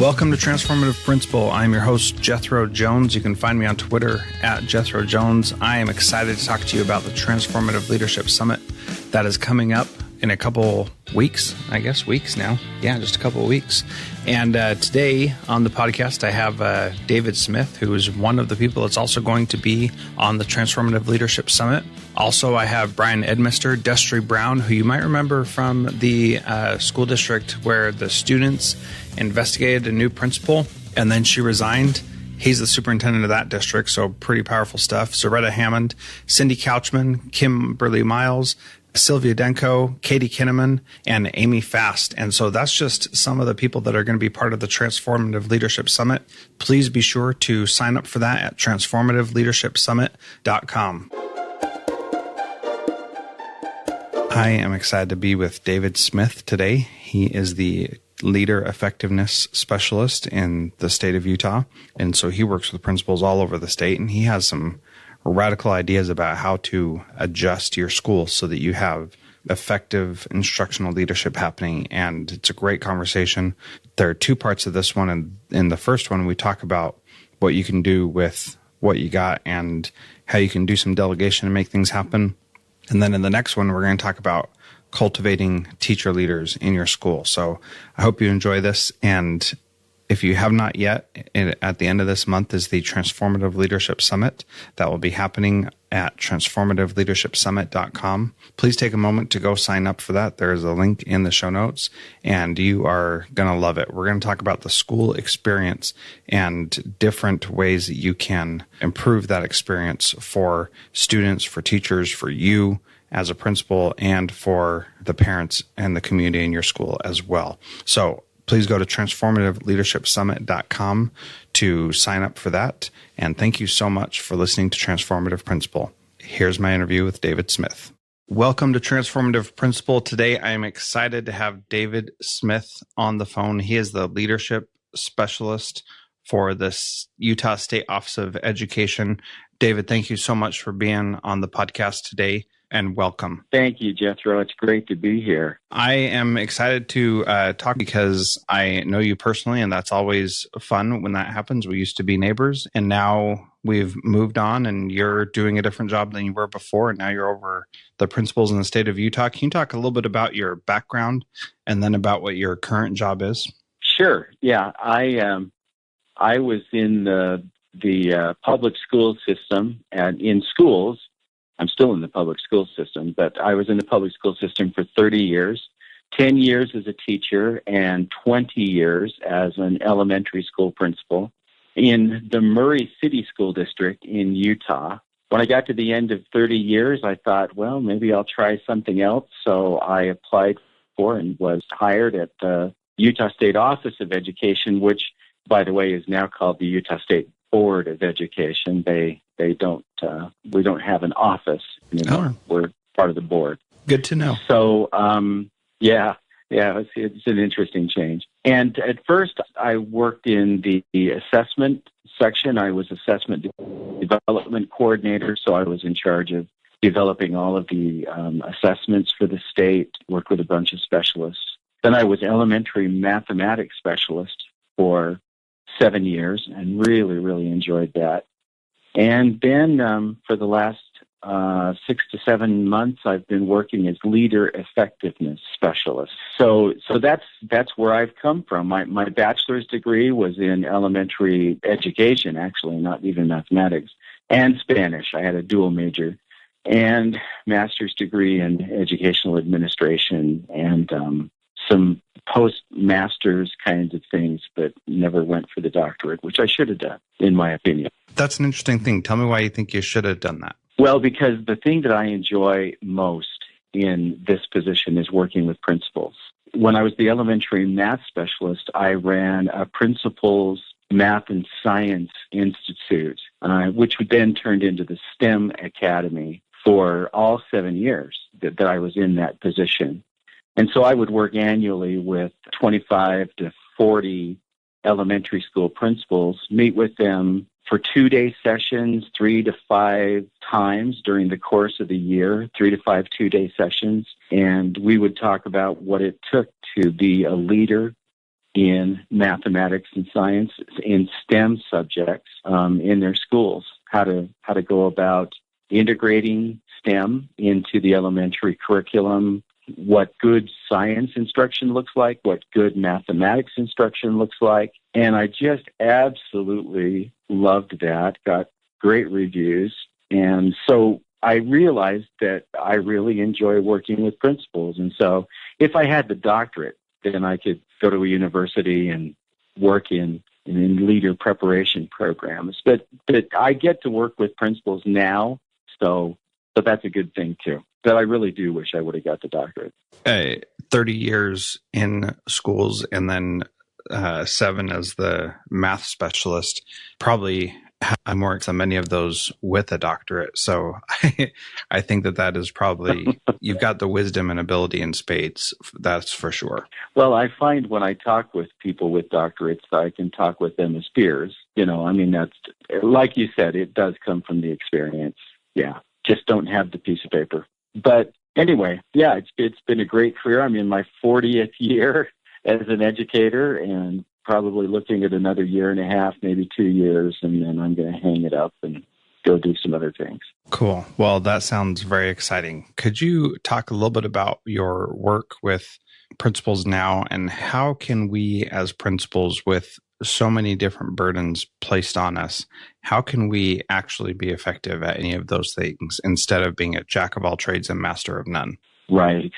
Welcome to Transformative Principal. I'm your host, Jethro Jones. You can find me on Twitter at Jethro Jones. I am excited to talk to you about the Transformative Leadership Summit that is coming up in a couple weeks, weeks now. Yeah, just a couple of weeks. And today on the podcast, I have David Smith, who is one of the people that's also going to be on the Transformative Leadership Summit. Also, I have Brian Edmister, Destry Brown, who you might remember from the school district where the students investigated a new principal, and then she resigned. He's the superintendent of that district, so pretty powerful stuff. Zaretta Hammond, Cindy Couchman, Kimberly Miles, Sylvia Denko, Katie Kinnaman, and Amy Fast. And so that's just some of the people that are going to be part of the Transformative Leadership Summit. Please be sure to sign up for that at transformativeleadershipsummit.com. I am excited to be with David Smith today. He is the Leader Effectiveness Specialist in the state of Utah. And so he works with principals all over the state, and he has some radical ideas about how to adjust your school so that you have effective instructional leadership happening. And it's a great conversation. There are two parts of this one. And in the first one, we talk about what you can do with what you got and how you can do some delegation and make things happen. And then in the next one, we're going to talk about cultivating teacher leaders in your school. So I hope you enjoy this. And if you have not yet, at the end of this month is the Transformative Leadership Summit that will be happening at transformativeleadershipsummit.com. Please take a moment to go sign up for that. There is a link in the show notes, and you are going to love it. We're going to talk about the school experience and different ways that you can improve that experience for students, for teachers, for you as a principal, and for the parents and the community in your school as well. So please go to transformativeleadershipsummit.com to sign up for that. And thank you so much for listening to Transformative Principal. Here's my interview with David Smith. Welcome to Transformative Principal. Today, I am excited to have David Smith on the phone. He is the leadership specialist for the Utah State Office of Education. David, thank you so much for being on the podcast today. And welcome. Thank you, Jethro. It's great to be here. I am excited to talk because I know you personally, and that's always fun when that happens. We used to be neighbors, and now we've moved on, and you're doing a different job than you were before, and now you're over the principals in the state of Utah. Can you talk a little bit about your background and then about what your current job is? Sure. Yeah, I was in the public school system, and in schools. I'm still in the public school system, but I was in the public school system for 30 years, 10 years as a teacher and 20 years as an elementary school principal in the Murray City School District in Utah. When I got to the end of 30 years, I thought, well, maybe I'll try something else. So I applied for and was hired at the Utah State Office of Education, which, by the way, is now called the Utah State Board of Education. We don't have an office anymore. Oh. We're part of the board. Good to know. So, it's an interesting change. And at first, I worked in the assessment section. I was assessment development coordinator, so I was in charge of developing all of the assessments for the state, worked with a bunch of specialists. Then I was elementary mathematics specialist for 7 years and really, really enjoyed that. And then for the last 6 to 7 months, I've been working as leader effectiveness specialist. So that's where I've come from. My bachelor's degree was in elementary education, actually, not even mathematics, and Spanish. I had a dual major, and master's degree in educational administration and some postmasters kinds of things, but never went for the doctorate, which I should have done, in my opinion. That's an interesting thing. Tell me why you think you should have done that. Well, because the thing that I enjoy most in this position is working with principals. When I was the elementary math specialist, I ran a principals math and science institute, which then turned into the STEM Academy for all 7 years that I was in that position. And so I would work annually with 25 to 40 elementary school principals, meet with them for 2-day sessions, 3 to 5 times during the course of the year, 3 to 5 2-day sessions. And we would talk about what it took to be a leader in mathematics and science, in STEM subjects in their schools, how to go about integrating STEM into the elementary curriculum, what good science instruction looks like, what good mathematics instruction looks like. And I just absolutely loved that, got great reviews. And so I realized that I really enjoy working with principals. And so if I had the doctorate, then I could go to a university and work in leader preparation programs. But I get to work with principals now, so that's a good thing too. But I really do wish I would have got the doctorate. 30 years in schools and then 7 as the math specialist, probably have more than many of those with a doctorate. So I think that is probably, you've got the wisdom and ability in spades. That's for sure. Well, I find when I talk with people with doctorates, I can talk with them as peers. That's, like you said, it does come from the experience. Yeah. Just don't have the piece of paper. But anyway, yeah, it's been a great career. I'm in my 40th year as an educator and probably looking at another year and a half, maybe 2 years, and then I'm going to hang it up and go do some other things. Cool. Well, that sounds very exciting. Could you talk a little bit about your work with principals now, and how can we as principals, with so many different burdens placed on us, how can we actually be effective at any of those things instead of being a jack of all trades and master of none? Right.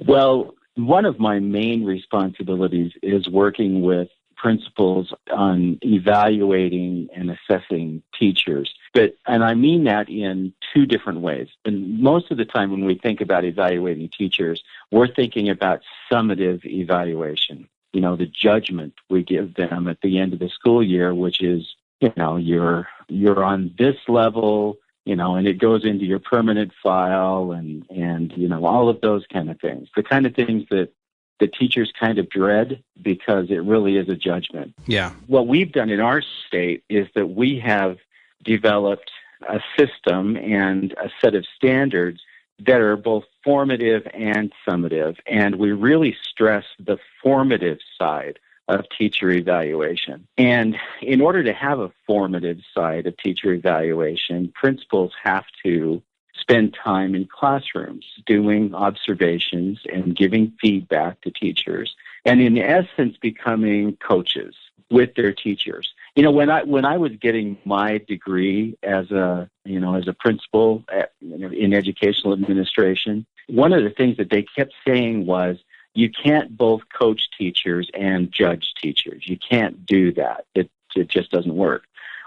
Well, one of my main responsibilities is working with principals on evaluating and assessing teachers. And I mean that in 2 different ways. And most of the time when we think about evaluating teachers, we're thinking about summative evaluation. The judgment we give them at the end of the school year, which is, you're on this level, and it goes into your permanent file and all of those kind of things. The kind of things that the teachers kind of dread because it really is a judgment. Yeah. What we've done in our state is that we have developed a system and a set of standards that are both formative and summative, and we really stress the formative side of teacher evaluation. And in order to have a formative side of teacher evaluation, principals have to spend time in classrooms doing observations and giving feedback to teachers, and in essence becoming coaches with their teachers. When I was getting my degree as a principal in educational administration, one of the things that they kept saying was, you can't both coach teachers and judge teachers. You can't do that. It just doesn't work.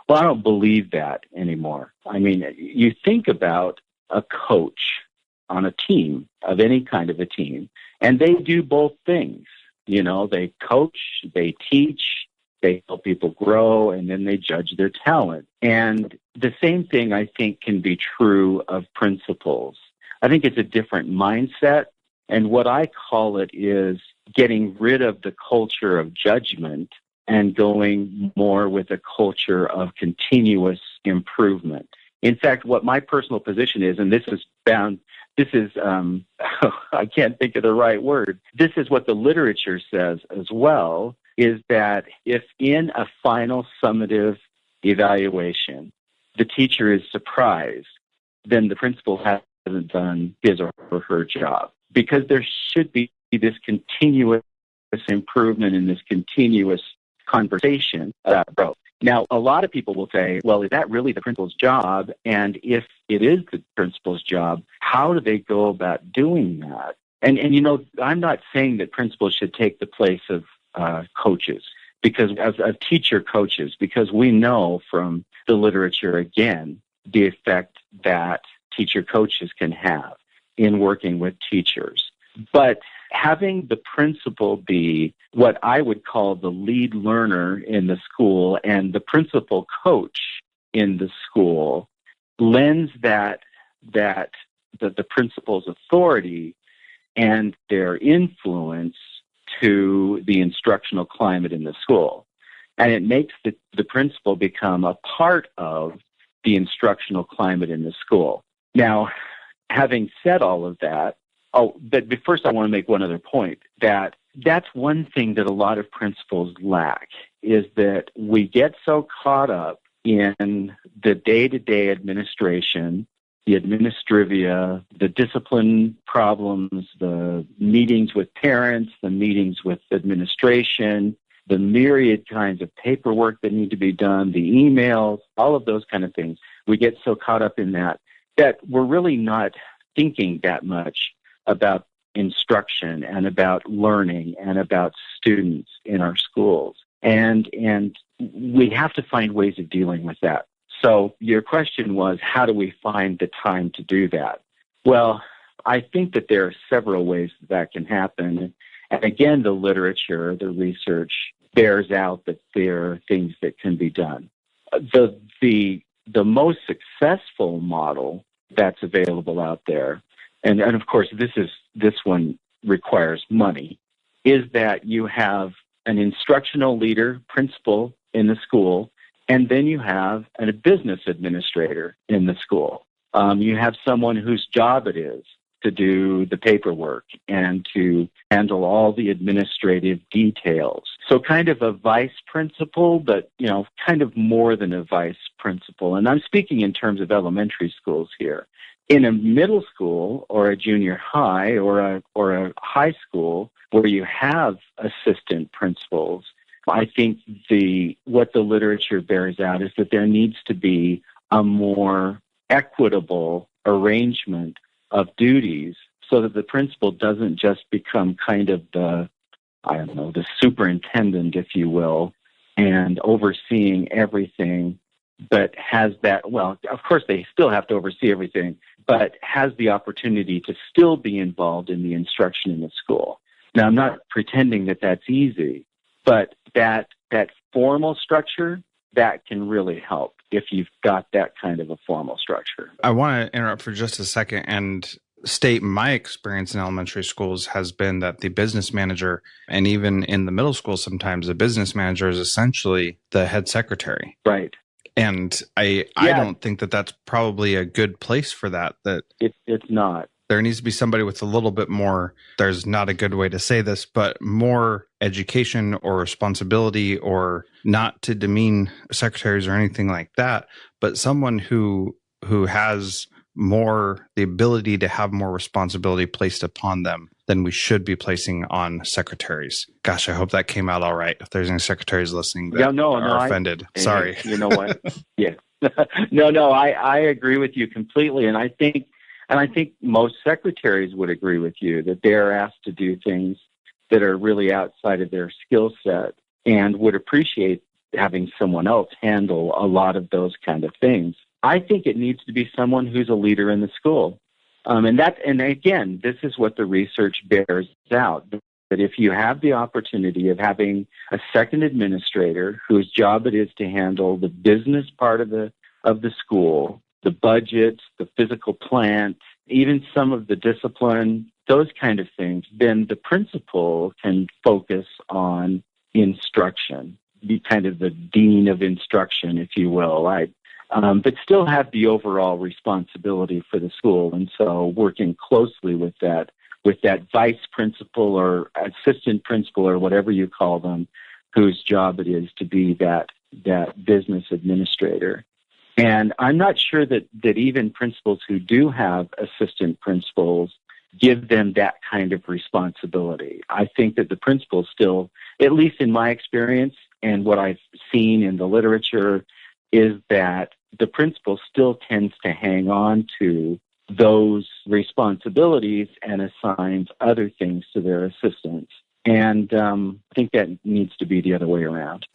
Well, I don't believe that anymore. I mean, you think about a coach on a team, of any kind of a team, and they do both things. They coach, they teach, they help people grow, and then they judge their talent. And the same thing, I think, can be true of principals. I think it's a different mindset, and what I call it is getting rid of the culture of judgment and going more with a culture of continuous improvement. In fact, what my personal position is, and I can't think of the right word. This is what the literature says as well, is that if in a final summative evaluation, the teacher is surprised, then the principal hasn't done his or her job. Because there should be this continuous improvement and this continuous conversation about growth. Now, a lot of people will say, well, is that really the principal's job? And if it is the principal's job, how do they go about doing that? And I'm not saying that principals should take the place of coaches, because of teacher coaches, because we know from the literature, again, the effect that teacher coaches can have in working with teachers. But having the principal be what I would call the lead learner in the school and the principal coach in the school lends that the principal's authority and their influence to the instructional climate in the school. And it makes the principal become a part of the instructional climate in the school. Now, having said all of that, but first I want to make one other point, that that's one thing that a lot of principals lack, is that we get so caught up in the day-to-day administration, the administrivia, the discipline problems, the meetings with parents, the meetings with administration, the myriad kinds of paperwork that need to be done, the emails, all of those kind of things. We get so caught up in that we're really not thinking that much about instruction and about learning and about students in our schools. And we have to find ways of dealing with that. So your question was, how do we find the time to do that? Well, I think that there are several ways that can happen. And again, the literature, the research bears out that there are things that can be done. The most successful model that's available out there, and of course this one requires money, is that you have an instructional leader, principal in the school, and then you have a business administrator in the school. You have someone whose job it is to do the paperwork and to handle all the administrative details. So kind of a vice principal, but, kind of more than a vice principal. And I'm speaking in terms of elementary schools here. In a middle school or a junior high or a high school where you have assistant principals, I think what the literature bears out is that there needs to be a more equitable arrangement of duties so that the principal doesn't just become kind of the superintendent, if you will, and overseeing everything, but has that, well, of course they still have to oversee everything, but has the opportunity to still be involved in the instruction in the school. Now, I'm not pretending that that's easy, but that formal structure, that can really help if you've got that kind of a formal structure. I want to interrupt for just a second and state my experience in elementary schools has been that the business manager, and even in the middle school sometimes, the business manager is essentially the head secretary. Right. And I don't think that that's probably a good place for that. It's not. There needs to be somebody with a little bit more, there's not a good way to say this, but more education or responsibility, or not to demean secretaries or anything like that, but someone who has more the ability to have more responsibility placed upon them than we should be placing on secretaries. Gosh, I hope that came out all right. If there's any secretaries listening that are offended, sorry. You know what? Yeah. No, I agree with you completely. And I think most secretaries would agree with you that they're asked to do things that are really outside of their skill set and would appreciate having someone else handle a lot of those kind of things. I think it needs to be someone who's a leader in the school. And again, this is what the research bears out, that if you have the opportunity of having a second administrator whose job it is to handle the business part of the school, the budgets, the physical plant, even some of the discipline, those kind of things, then the principal can focus on instruction, be kind of the dean of instruction, if you will, right? But still have the overall responsibility for the school. And so working closely with that vice principal or assistant principal or whatever you call them, whose job it is to be that business administrator. And I'm not sure that even principals who do have assistant principals give them that kind of responsibility. I think that the principal still, at least in my experience and what I've seen in the literature, is that the principal still tends to hang on to those responsibilities and assigns other things to their assistants. And I think that needs to be the other way around.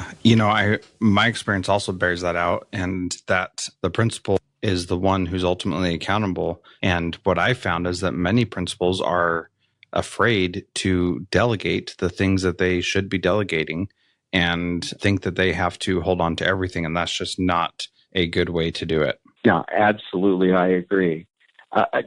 My experience also bears that out, and that the principal is the one who's ultimately accountable. And what I found is that many principals are afraid to delegate the things that they should be delegating and think that they have to hold on to everything. And that's just not a good way to do it. Yeah, absolutely. I agree.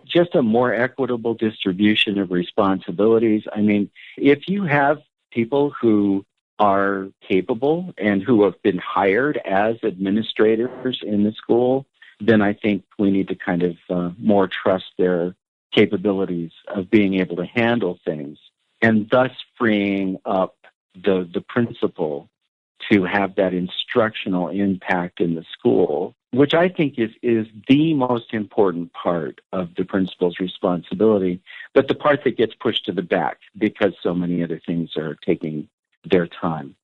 Just a more equitable distribution of responsibilities. I mean, if you have people who are capable and who have been hired as administrators in the school, then I think we need to kind of more trust their capabilities of being able to handle things. and thus freeing up the principal to have that instructional impact in the school, which I think is the most important part of the principal's responsibility, but the part that gets pushed to the back because so many other things are taking their time.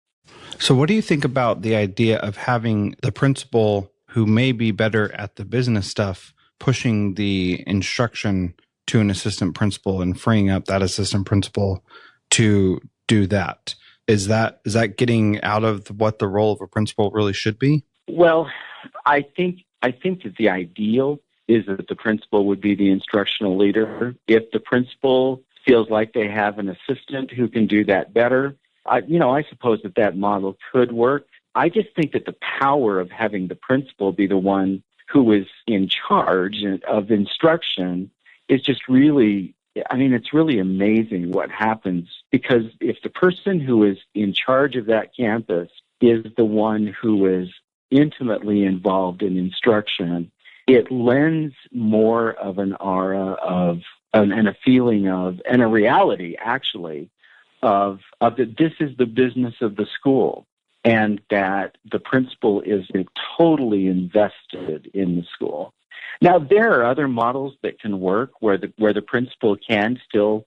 So what do you think about the idea of having the principal who may be better at the business stuff pushing the instruction to an assistant principal and freeing up that assistant principal to do that? Is that getting out of what the role of a principal really should be? Well, I think that the ideal is that the principal would be the instructional leader. If the principal feels like they have an assistant who can do that better, I suppose that model could work. I just think that the power of having the principal be the one who is in charge of instruction is just really, it's really amazing what happens, because if the person who is in charge of that campus is the one who is intimately involved in instruction, it lends more of an aura of and a feeling of, and a reality actually, of that this is the business of the school, and that the principal is totally invested in the school. Now, there are other models that can work where the principal can still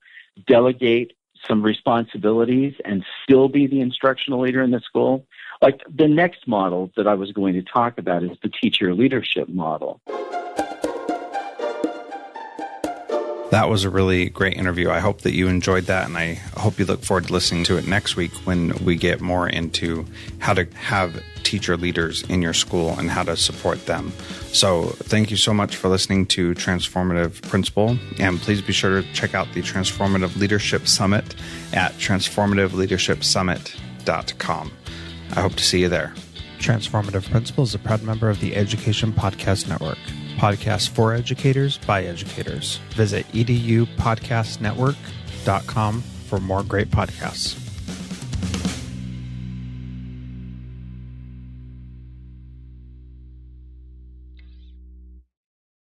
delegate some responsibilities and still be the instructional leader in the school. Like the next model that I was going to talk about is the teacher leadership model. That was a really great interview. I hope that you enjoyed that, and I hope you look forward to listening to it next week when we get more into how to have teacher leaders in your school and how to support them. So thank you so much for listening to Transformative Principal, and please be sure to check out the Transformative Leadership Summit at transformativeleadershipsummit.com. I hope to see you there. Transformative Principal is a proud member of the Education Podcast Network. Podcasts for educators by educators. Visit edupodcastnetwork.com for more great podcasts.